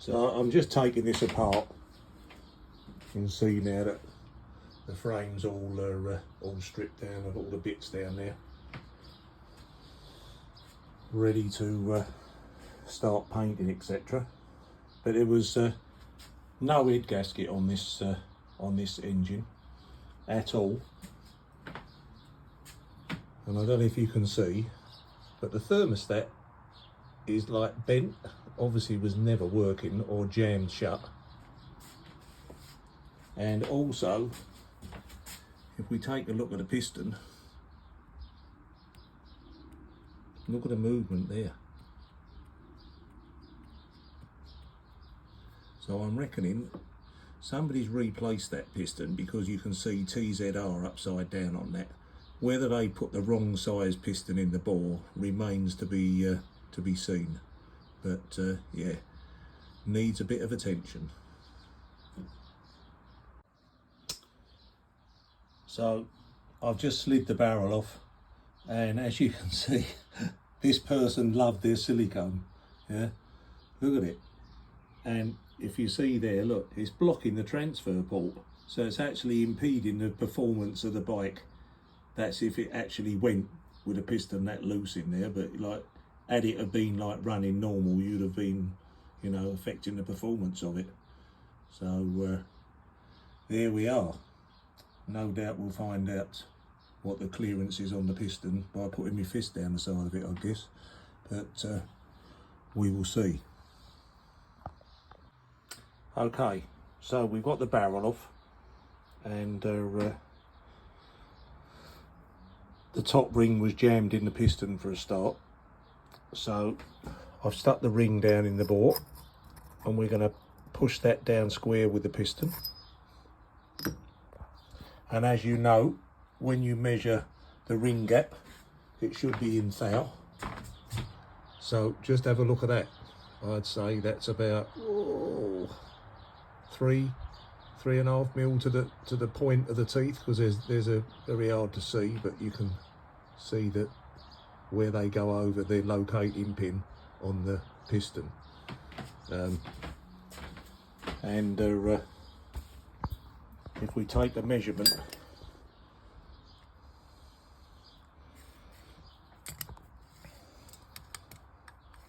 So I'm just taking this apart. You can see now that the frame's all stripped down. I've got all the bits down there, ready to start painting, etc. But there was no head gasket on this engine at all, and I don't know if you can see, but the thermostat is like bent. Obviously was never working or jammed shut. And also, if we take a look at the piston, look at the movement there. So I'm reckoning somebody's replaced that piston, because you can see TZR upside down on that. Whether they put the wrong size piston in the bore remains to be seen. But yeah, needs a bit of attention. So I've just slid the barrel off, and as you can see, this person loved their silicone. Yeah, look at it. And if you see there, look, it's blocking the transfer port, so it's actually impeding the performance of the bike. That's if it actually went with a piston that loose in there. But like, had it have been like running normal, you'd have been, you know, affecting the performance of it. So there we are. No doubt we'll find out what the clearance is on the piston by putting my fist down the side of it, I guess. But we will see. Okay, so we've got the barrel off, and the top ring was jammed in the piston for a start. So I've stuck the ring down in the bore, and we're going to push that down square with the piston. And as you know, when you measure the ring gap, it should be in thou. So just have a look at that. I'd say that's about 3.5 mil to the point of the teeth, because there's a very hard to see, but you can see that where they go over the locating pin on the piston. If we take the measurement,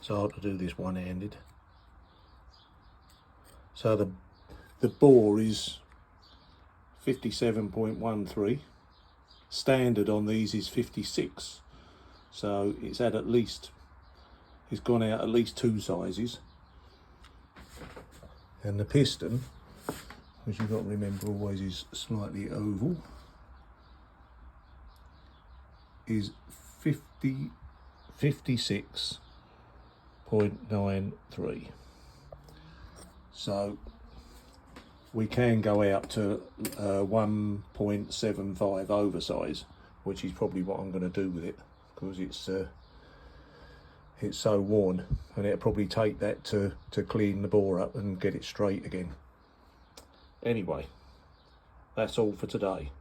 it's hard to do this one-handed. So the bore is 57.13. Standard on these is 56. So it's had it's gone out at least 2 sizes. And the piston, which you've got to remember always is slightly oval, is 56.93. So we can go out to 1.75 oversize, which is probably what I'm going to do with it, because it's so worn, and it'll probably take that to clean the bore up and get it straight again. Anyway, that's all for today.